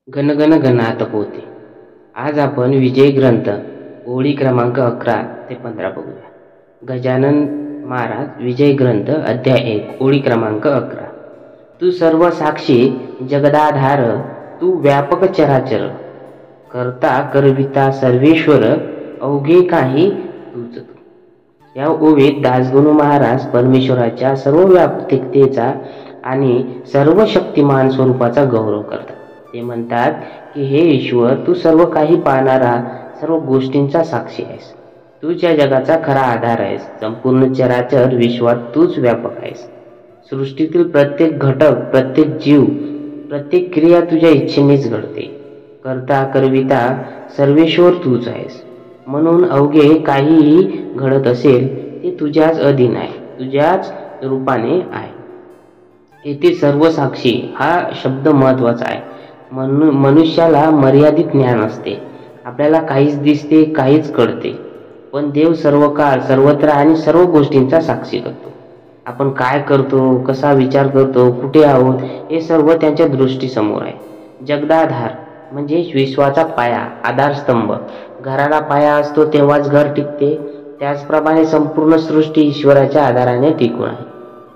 गणगण गणात होते. आज आपण विजय ग्रंथ ओळी क्रमांक 11 ते 15 बघूया. गजानन महाराज विजय ग्रंथ अध्याय 1 ओळी क्रमांक 11. तू सर्व साक्षी जगदाधार, तू व्यापक चराचर, करता करविता सर्वेश्वर, अवघे काही तूच तू. या ओवीत दासगणू महाराज परमेश्वराच्या सर्व व्यापकतेचा आणि सर्व शक्तिमान स्वरूपाचा गौरव करतात. ते म्हणतात की हे ईश्वर, तू सर्व काही पाहणारा, सर्व गोष्टींचा साक्षी आहेस. तूच या जगाचा खरा आधार आहेस. संपूर्ण चराचर विश्वात तूच व्यापक आहेस. सृष्टीतील प्रत्येक घटक, प्रत्येक जीव, प्रत्येक क्रिया तुझ्या इच्छेनेच घडते. करता करविता सर्वेश्वर तूच आहेस. म्हणून अवघे काहीही घडत असेल ते तुझ्याच अधीन आहे, तुझ्याच रूपाने आहे. येथे सर्व साक्षी हा शब्द महत्वाचा आहे. मनुष्याला मर्यादित ज्ञान असते. आपल्याला काहीच दिसते, काहीच कळते, पण देव सर्व काळ, सर्वत्र आणि सर्व गोष्टींचा साक्षी करतो. आपण काय करतो, कसा विचार करतो, कुठे आहोत, हे सर्व त्यांच्या दृष्टीसमोर आहे. जगदाधार म्हणजे विश्वाचा पाया, आधारस्तंभ. घराला पाया असतो तेव्हाच घर टिकते, त्याचप्रमाणे संपूर्ण सृष्टी ईश्वराच्या आधाराने टिकून आहे.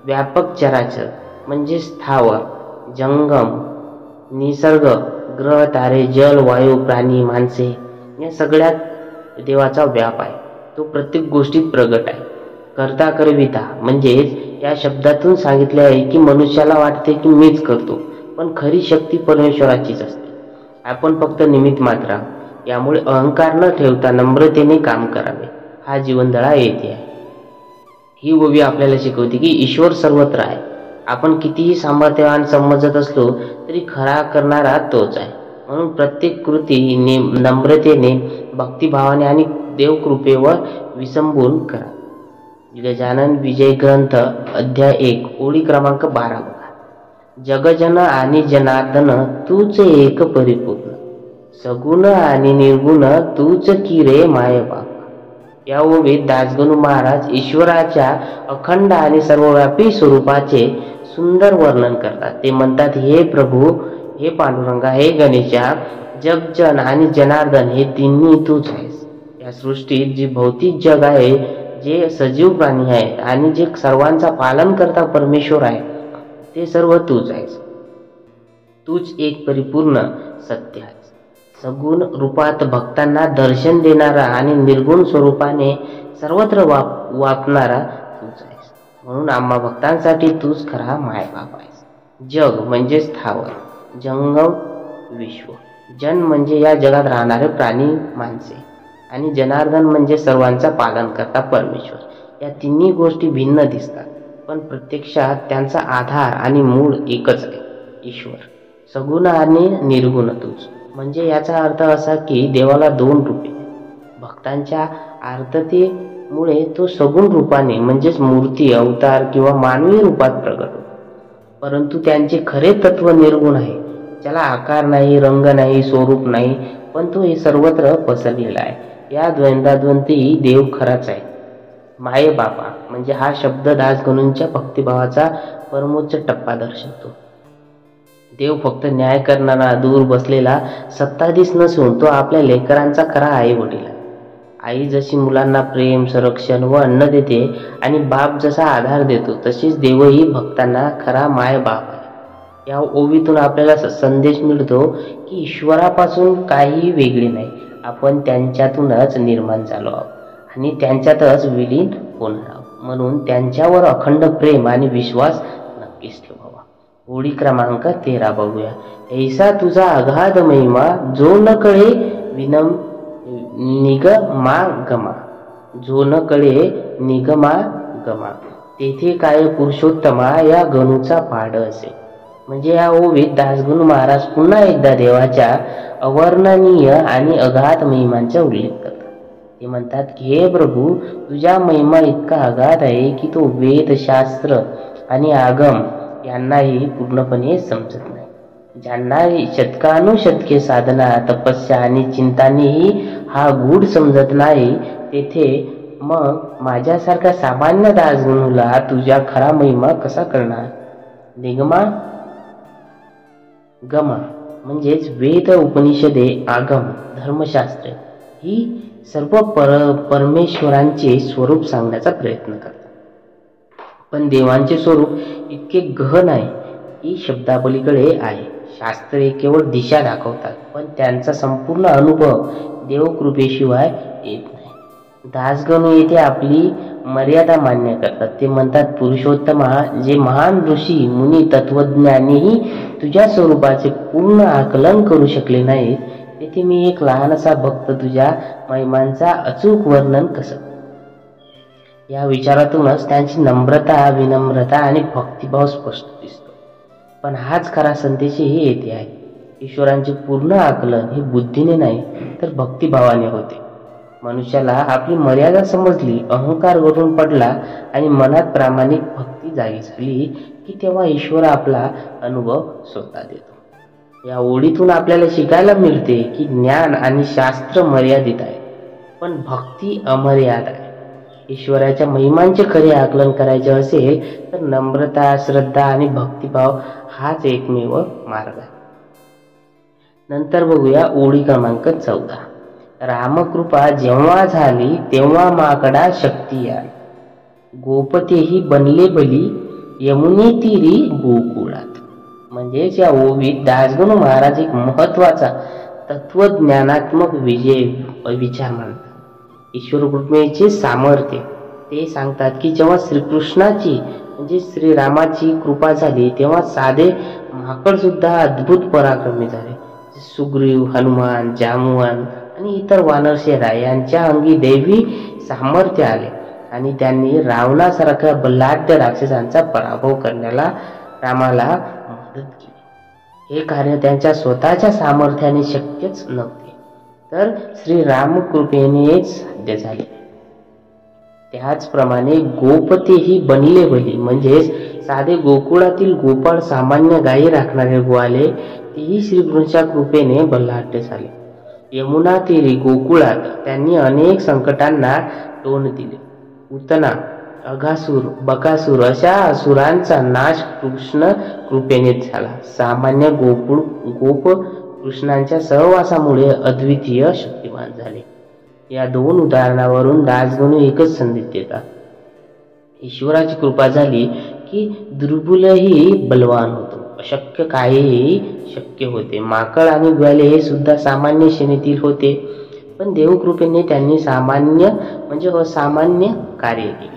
व्यापक चराचर म्हणजे स्थावर, जंगम, निसर्ग, ग्रह, तारे, जल, वायू, प्राणी, माणसे या सगळ्यात देवाचा व्याप आहे. तो प्रत्येक गोष्टीत प्रगट आहे. करता करविता म्हणजेच या शब्दातून सांगितले आहे की मनुष्याला वाटते की मीच करतो, पण खरी शक्ती परमेश्वराचीच असते. आपण फक्त निमित्त मात्र आहोत. यामुळे अहंकार न ठेवता नम्रतेने काम करावे, हा जीवनधडा येथे आहे. ही ओवी आपल्याला शिकवते की ईश्वर सर्वत्र आहे. आपण कितीही सामर्थ्यवान समजत असलो तरी खरा करणारा तोच आहे. म्हणून प्रत्येक कृती नम्रतेने, भक्तिभावाने आणि देवकृपेवर विसंबून करा. गजानन विजय ग्रंथ अध्याय 1 ओळी क्रमांक 12 बघा. जगजन आणि जनार्दन तूच एक परिपूर्ण, सगुण आणि निर्गुण तूच की रे माय बाप. या ओवीत दासगणू महाराज ईश्वराच्या अखंड आणि सर्वव्यापी स्वरूपाचे सुंदर वर्णन करतात. ते म्हणतात, हे प्रभू, हे पांडुरंगा, हे गणेशा, जगजन आणि जनार्दन हे तिन्ही तूच आहेस. या सृष्टीत जे भौतिक जग आहे, जे सजीव प्राणी आहेत आणि जे सर्वांचा पालन करता परमेश्वर आहे, ते सर्व तूच आहेस. तूच एक परिपूर्ण सत्य आहेस. सगुण रूपात भक्तांना दर्शन देणारा आणि निर्गुण स्वरूपाने सर्वत्र वापणारा तूच आहेस. म्हणून आम्हा भक्तांसाठी तूच खरा मायबाप आहेस. जग म्हणजे स्थावर, जंगम, विश्व. जन म्हणजे या जगात राहणारे प्राणी, माणसे, आणि जनार्दन म्हणजे सर्वांचा पालन करता परमेश्वर. या तिन्ही गोष्टी भिन्न दिसतात, पण प्रत्यक्षात त्यांचा आधार आणि मूळ एकच आहे, ईश्वर. सगुण आणि निर्गुण तूच म्हणजे याचा अर्थ असा की देवाला दोन रूपे. भक्तांच्या आर्ततेमुळे तो सगुण रूपाने म्हणजेच मूर्ती, अवतार किंवा मानवी रूपात प्रगट होतो. परंतु त्यांचे खरे तत्व निर्गुण आहे, ज्याला आकार नाही, रंग नाही, स्वरूप नाही, पण तो हे सर्वत्र पसरलेला आहे. या द्वंद्वाद्वंती देव खराच आहे. माये बापा म्हणजे हा शब्द दासगणूंच्या भक्तिभावाचा परमोच्च टप्पा दर्शवतो. देव फक्त न्याय करणारा, दूर बसलेला सत्ताधीश नसून तो आपल्या लेकरांचा खरा आई वडील आहे. आई जशी मुलांना प्रेम, संरक्षण व अन्न देते आणि बाप जसा आधार देतो, तशीच देवही भक्तांना खरा माय बाप आहे. या ओवीतून आपल्याला संदेश मिळतो की ईश्वरापासून काही वेगळे नाही. आपण त्यांच्यातूनच निर्माण झालो आहोत आणि त्यांच्यातच विलीन होणार आहोत. म्हणून त्यांच्यावर अखंड प्रेम आणि विश्वास नक्कीच ठेवावा. ओळी क्रमांक 13 बघूया. ऐसा तुझा अगाध महिमा, जो न कळे निगमागमा, जो न कळे निगमागमा, तेथे काय पुरुषोत्तमा या गणूचा पाड असे. म्हणजे या ओवीत दासगणू महाराज पुन्हा एकदा देवाच्या अवर्णनीय आणि अगाध महिमांचा उल्लेख करतात. ते म्हणतात की हे प्रभू, तुझ्या महिमा इतका अगाध आहे की तो वेद, शास्त्र आणि आगम यांनाही पूर्णपणे समजत नाही. ज्यांना शतकानुशतके साधना, तपस्या आणि चिंतानेही हा गूढ समजत नाही, तेथे मग माझ्यासारखा सामान्य दासगणूला तुझ्या खरा महिमा कसा करणार? निगमा गमा म्हणजेच वेद, उपनिषदे, आगम, धर्मशास्त्र ही सर्व परमेश्वरांचे स्वरूप सांगण्याचा प्रयत्न करतात. पण देवांचे स्वरूप इतके गहन आहे की शब्दापलीकडे आहे. शास्त्रे केवळ दिशा दाखवतात, पण त्यांचा संपूर्ण अनुभव देवकृपेशिवाय येत नाही. दासगणू येथे आपली मर्यादा मान्य करतात. ते म्हणतात, पुरुषोत्तमा, जे महान ऋषी मुनी तत्वज्ञानीही तुझ्या स्वरूपाचे पूर्ण आकलन करू शकले नाहीत, तेथे मी एक लहानसा भक्त तुझ्या महिमांचा अचूक वर्णन कसं. या विचारातूनच त्यांची नम्रता, विनम्रता आणि भक्तिभाव स्पष्ट दिसतो. पण हाच खरा संदेशही येथे आहे. ईश्वरांचे पूर्ण आकलन हे बुद्धीने नाही तर भक्तिभावाने होते. मनुष्याला आपली मर्यादा समजली, अहंकार वरून पडला आणि मनात प्रामाणिक भक्ती जागी झाली की तेव्हा ईश्वर आपला अनुभव स्वतः देतो. या ओळीतून आपल्याला शिकायला मिळते की ज्ञान आणि शास्त्र मर्यादित आहे, पण भक्ती अमर्याद आहे. ईश्वराच्या महिमांचे खरे आकलन करायचे असेल तर नम्रता, श्रद्धा आणि भक्तिभाव हाच एकमेव मार्ग आहे. नंतर बघूया ओळी क्रमांक 14. रामकृपा जेव्हा झाली तेव्हा माकडा शक्ती आली, गोपतेही बनले बली, यमुने तीरी गोकुळात. म्हणजेच या ओवीत दासगणू महाराज एक महत्वाचा तत्वज्ञानात्मक विचार मांडतात. ईश्वर कृपेचे सामर्थ्य ते सांगतात की जेव्हा श्रीकृष्णाची म्हणजे श्रीरामाची कृपा झाली तेव्हा साधे माकड सुद्धा अद्भुत पराक्रमी झाले. सुग्रीव, हनुमान, जांबुवान आणि इतर वानरसेना यांच्या अंगी दैवी सामर्थ्य आले आणि त्यांनी रावणासारख्या बलाढ्य राक्षसांचा पराभव करण्याला रामाला मदत केली. हे कार्य त्यांच्या स्वतःच्या सामर्थ्याने शक्यच नव्हते, तर श्री रामकृपेनेच साध्य झाले. त्याचप्रमाणे गोपतेही बनले बली, म्हणजेच साधे गोकुळातील गोपाळ सामान्य गायी राखणारे गोवाले तेही श्रीकृष्णाच्या कृपेने बलाढ्य झाले. यमुना तीरी गोकुळात त्यांनी अनेक संकटांना तोंड दिले. पूतना, अघासूर, बकासूर अशा असुरांचा नाश कृष्ण कृपेनेच झाला. सामान्य गोप कृष्णांच्या सहवासामुळे अद्वितीय शक्तिमान झाले. या दोन उदाहरणावरून दासगणू एकच संदेश देतात. ईश्वराची कृपा झाली की दुर्बलही बलवान होतो, अशक्य काहीही शक्य होते. माकड आणि ग्वाले हे सुद्धा सामान्य श्रेणीतील होते, पण देवकृपेने त्यांनी सामान्य म्हणजे असामान्य कार्य केले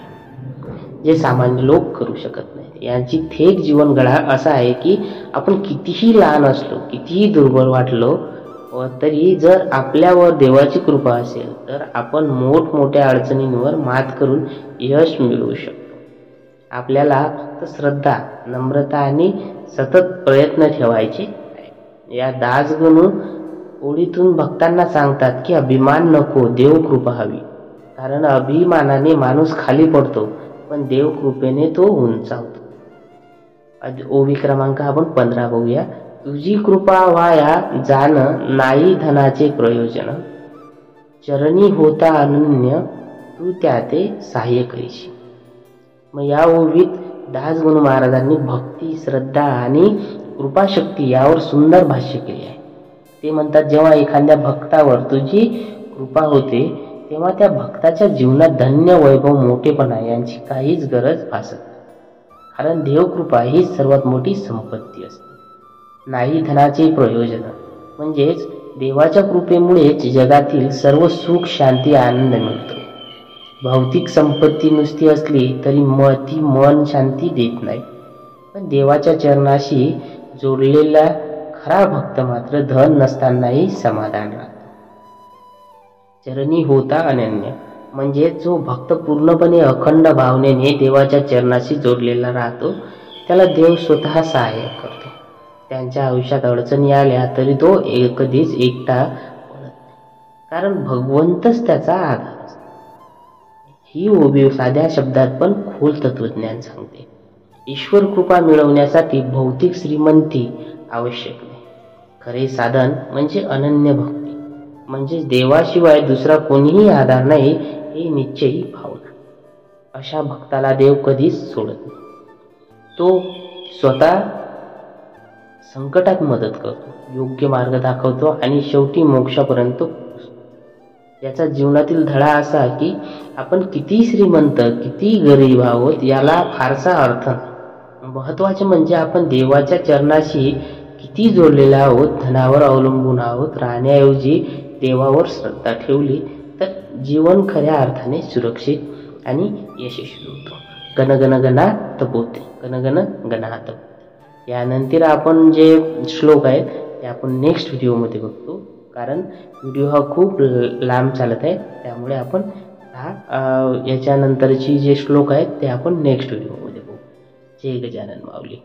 जे सामान्य लोक करू शकत नाही. यांची थेट जीवनगळा असा आहे की आपण कितीही लहान असलो, कितीही दुर्बल वाटलो तरी जर आपल्यावर देवाची कृपा असेल तर आपण मोठमोठ्या अडचणींवर मात करून यश मिळवू शकतो. आपल्याला फक्त श्रद्धा, नम्रता आणि सतत प्रयत्न ठेवायचे आहे. या दासगणू ओळीतून भक्तांना सांगतात की अभिमान नको, देव कृपा हवी. कारण अभिमानाने माणूस खाली पडतो, पण देव कृपेने तो उंचावतो. ओवी क्रमांक आपण 15 बघूया. तुझी कृपा वाया जाण नाही धनाचे प्रयोजन, चरणी होता अनन्य तू त्याते सहाय्य करीशी. मग या ओवीत दासगणू महाराजांनी भक्ती, श्रद्धा आणि कृपाशक्ती यावर सुंदर भाष्य केले आहे. ते म्हणतात, जेव्हा एखाद्या भक्तावर तुझी कृपा होते तेव्हा त्या भक्ताच्या जीवनात धन्य, वैभव, मोठेपणा यांची काहीच गरज भासत नाही. कारण देवकृपा ही सर्वात मोठी संपत्ती असते. नाही धनाचे प्रयोजन म्हणजेच देवाच्या कृपेमुळेच जगातील सर्व सुख, शांती, आनंद मिळतो. भौतिक संपत्ती नुसती असली तरी ती मन शांती देत नाही, पण देवाच्या चरणाशी जोडलेला खरा भक्त मात्र धन नसतानाही समाधान राहतो. चरणी होता अनन्य म्हणजे जो भक्त पूर्णपणे अखंड भावनेने देवाच्या चरणाशी जोडलेला राहतो त्याला देव स्वतः सहाय्य करतो. त्यांच्या आयुष्यात अडचणी आल्या तरी तो कधीच एकटा पडत नाही, कारण भगवंतच त्याचा आधार असतो. ही ओवी साध्या शब्दात पण खोल तत्वज्ञान सांगते. ईश्वर कृपा मिळवण्यासाठी भौतिक श्रीमंती आवश्यक नाही. खरे साधन म्हणजे अनन्य भक्ती, म्हणजे देवाशिवाय दुसरा कोणीही आधार नाही ही निश्चयी भावना. अशा भक्ताला देव कधीच सोडत नाही. तो स्वतः संकटात मदत करतो, योग्य मार्ग दाखवतो आणि शेवटी मोक्षापर्यंत पोहोचतो. याचा जीवनातील धडा असा की आपण किती श्रीमंत किती गरीब आहोत याला फारसा अर्थ नाही. महत्त्वाचे म्हणजे आपण देवाच्या चरणाशी किती जोडलेले आहोत. धनावर अवलंबून आहोत राहण्याऐवजी देवावर श्रद्धा ठेवली तर जीवन खऱ्या अर्थाने सुरक्षित आणि यशस्वी होतो. गणगण गणात पोते, गणगण गणात पोते. यानंतर आपण जे श्लोक आहेत ते आपण नेक्स्ट व्हिडिओमध्ये बघतो, कारण व्हिडिओ हा खूप लांब चालत आहे. त्यामुळे आपण याच्यानंतरची जे श्लोक आहेत ते आपण नेक्स्ट व्हिडिओमध्ये बघू. जय गजानन माऊली.